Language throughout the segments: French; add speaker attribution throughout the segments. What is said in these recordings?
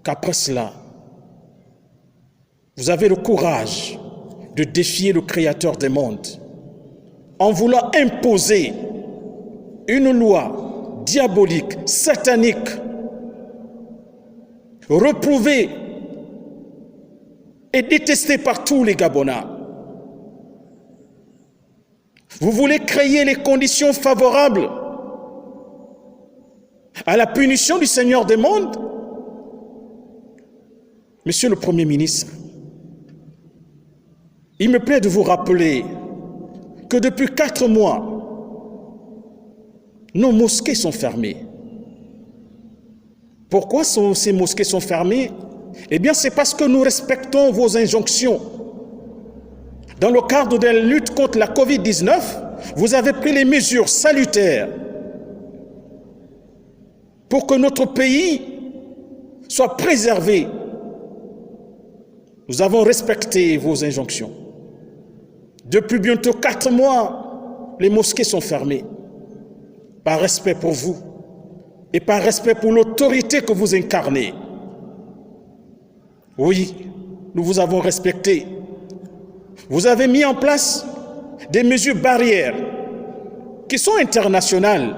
Speaker 1: qu'après cela, vous avez le courage de défier le Créateur des mondes en voulant imposer une loi diabolique, satanique, reprouvée et détestée par tous les Gabonais. Vous voulez créer les conditions favorables à la punition du Seigneur des mondes? Monsieur le Premier ministre, il me plaît de vous rappeler que depuis 4 mois, nos mosquées sont fermées. Pourquoi ces mosquées sont fermées? Eh bien, c'est parce que nous respectons vos injonctions. Dans le cadre de la lutte contre la Covid-19, vous avez pris les mesures salutaires pour que notre pays soit préservé. Nous avons respecté vos injonctions. Depuis bientôt 4 mois, les mosquées sont fermées. Par respect pour vous et par respect pour l'autorité que vous incarnez. Oui, nous vous avons respecté. Vous avez mis en place des mesures barrières qui sont internationales.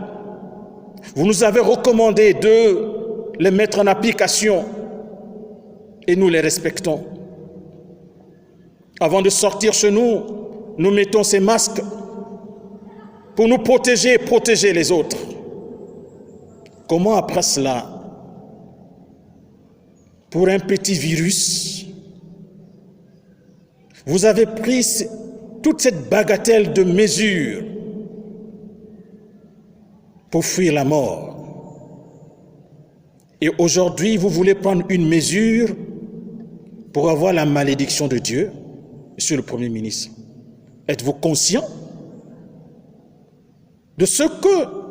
Speaker 1: Vous nous avez recommandé de les mettre en application et nous les respectons. Avant de sortir chez nous, nous mettons ces masques pour nous protéger et protéger les autres. Comment après cela, pour un petit virus, vous avez pris toute cette bagatelle de mesures pour fuir la mort? Et aujourd'hui, vous voulez prendre une mesure pour avoir la malédiction de Dieu? Monsieur le Premier ministre, êtes-vous conscient de ce que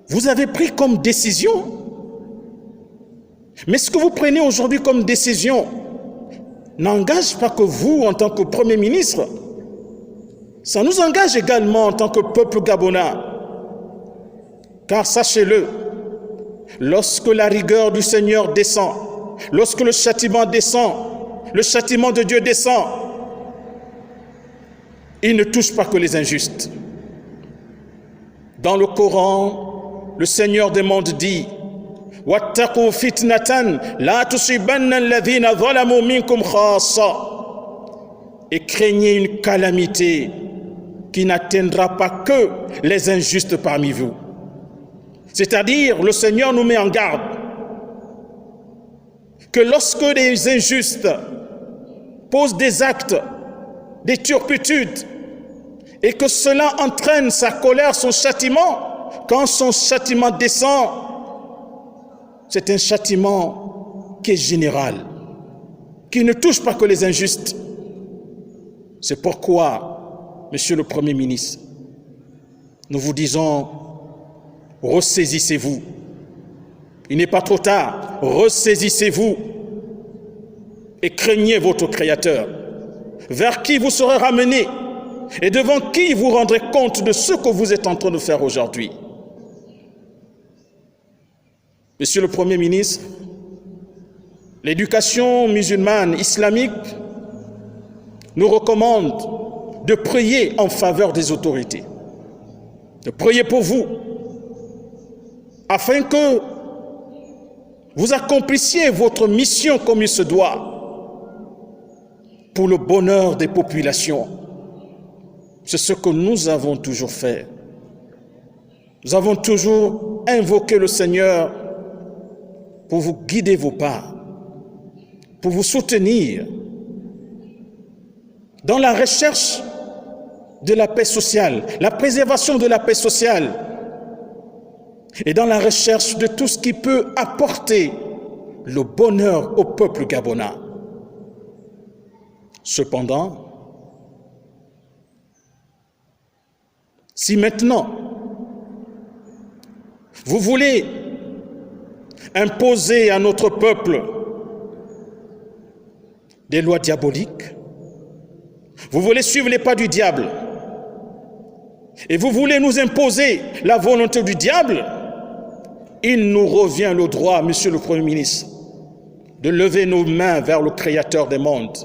Speaker 1: vous avez pris comme décision? Mais ce que vous prenez aujourd'hui comme décision n'engage pas que vous en tant que Premier ministre, ça nous engage également en tant que peuple gabonais. Car sachez-le, lorsque la rigueur du Seigneur descend, lorsque le châtiment descend, le châtiment de Dieu descend, il ne touche pas que les injustes. Dans le Coran, le Seigneur des mondes dit: Wattaqu fitnatan la tusibanna alladhina zalamu minkum khassa. Et craignez une calamité qui n'atteindra pas que les injustes parmi vous. C'est-à-dire, le Seigneur nous met en garde que lorsque les injustes posent des actes, des turpitudes, et que cela entraîne sa colère, son châtiment, quand son châtiment descend, c'est un châtiment qui est général, qui ne touche pas que les injustes. C'est pourquoi, Monsieur le Premier ministre, nous vous disons, ressaisissez-vous. Il n'est pas trop tard, ressaisissez-vous et craignez votre Créateur, vers qui vous serez ramenés et devant qui vous rendrez compte de ce que vous êtes en train de faire aujourd'hui. Monsieur le Premier ministre, l'éducation musulmane islamique nous recommande de prier en faveur des autorités, de prier pour vous, afin que vous accomplissiez votre mission comme il se doit, pour le bonheur des populations. C'est ce que nous avons toujours fait. Nous avons toujours invoqué le Seigneur pour vous guider vos pas, pour vous soutenir dans la recherche de la paix sociale, la préservation de la paix sociale et dans la recherche de tout ce qui peut apporter le bonheur au peuple gabonais. Cependant, si maintenant vous voulez imposer à notre peuple des lois diaboliques, vous voulez suivre les pas du diable et vous voulez nous imposer la volonté du diable, il nous revient le droit, Monsieur le Premier ministre, de lever nos mains vers le Créateur des mondes,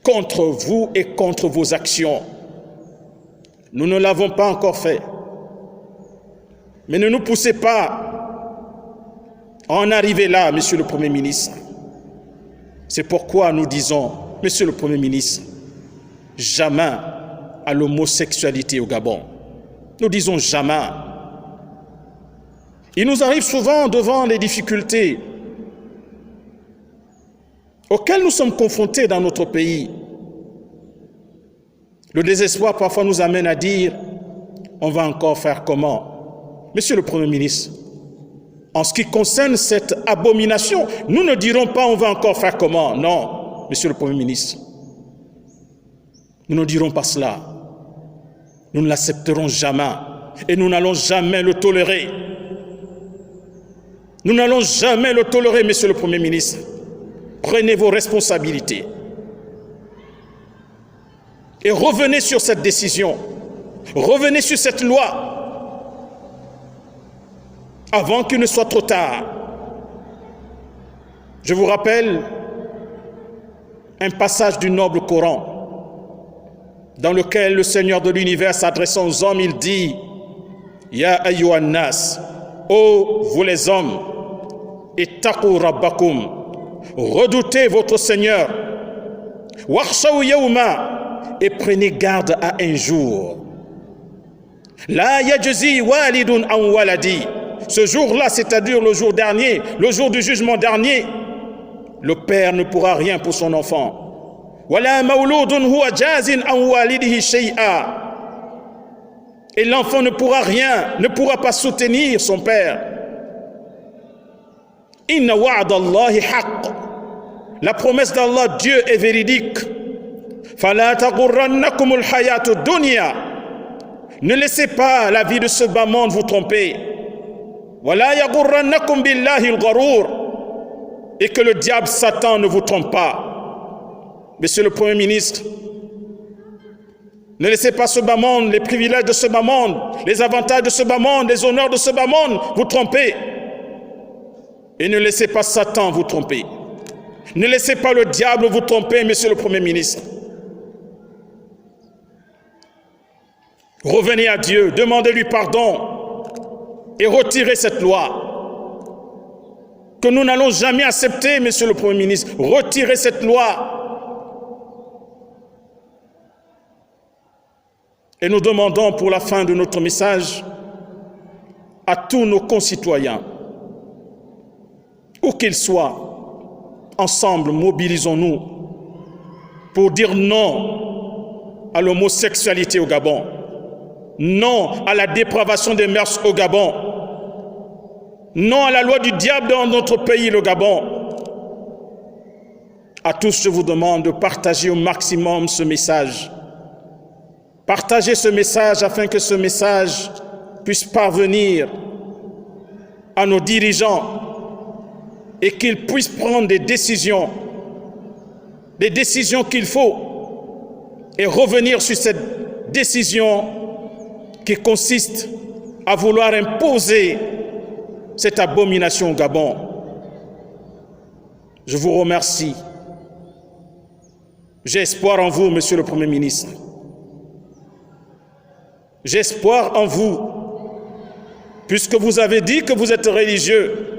Speaker 1: contre vous et contre vos actions. Nous ne l'avons pas encore fait. Mais ne nous poussez pas à en arriver là, Monsieur le Premier ministre. C'est pourquoi nous disons, Monsieur le Premier ministre, jamais à l'homosexualité au Gabon. Nous disons jamais. Il nous arrive souvent devant les difficultés auxquelles nous sommes confrontés dans notre pays. Le désespoir parfois nous amène à dire, on va encore faire comment? Monsieur le Premier ministre, en ce qui concerne cette abomination, nous ne dirons pas on va encore faire comment. Non, Monsieur le Premier ministre, nous ne dirons pas cela. Nous ne l'accepterons jamais et nous n'allons jamais le tolérer. Nous n'allons jamais le tolérer, Monsieur le Premier ministre. Prenez vos responsabilités et revenez sur cette décision. Revenez sur cette loi avant qu'il ne soit trop tard. Je vous rappelle un passage du noble Coran dans lequel le Seigneur de l'univers s'adressant aux hommes, il dit « Ya ayyuhan nas, ô vous les hommes, ittaqu rabbakum, redoutez votre Seigneur, wakhshaw yawma, et prenez garde à un jour. La yajzi walidun an waladi, ce jour-là, c'est-à-dire le jour dernier, le jour du jugement dernier, le père ne pourra rien pour son enfant. Wala mawludun huwa jazin an walidihi shay'a, et l'enfant ne pourra rien, ne pourra pas soutenir son père. Inna wa'dallahi haqq, la promesse d'Allah, Dieu est véridique. Fala taghurrannakumul hayatud dunya, ne laissez pas la vie de ce bas monde vous tromper. Wala yaghurrannakum billahi al-gharur, et que le diable Satan ne vous trompe pas. Monsieur le Premier ministre, ne laissez pas ce bas monde, les privilèges de ce bas monde, les avantages de ce bas monde, les honneurs de ce bas monde vous tromper. Et ne laissez pas Satan vous tromper. Ne laissez pas le diable vous tromper, Monsieur le Premier ministre. Revenez à Dieu, demandez-lui pardon et retirez cette loi que nous n'allons jamais accepter, Monsieur le Premier ministre. Retirez cette loi. Et nous demandons pour la fin de notre message à tous nos concitoyens, où qu'ils soient, ensemble mobilisons-nous pour dire non à l'homosexualité au Gabon, non à la dépravation des mœurs au Gabon, non à la loi du diable dans notre pays, le Gabon. À tous, je vous demande de partager au maximum ce message. Partagez ce message afin que ce message puisse parvenir à nos dirigeants et qu'ils puissent prendre des décisions qu'il faut, et revenir sur cette décision qui consiste à vouloir imposer cette abomination au Gabon. Je vous remercie. J'ai espoir en vous, Monsieur le Premier ministre. J'ai espoir en vous, puisque vous avez dit que vous êtes religieux.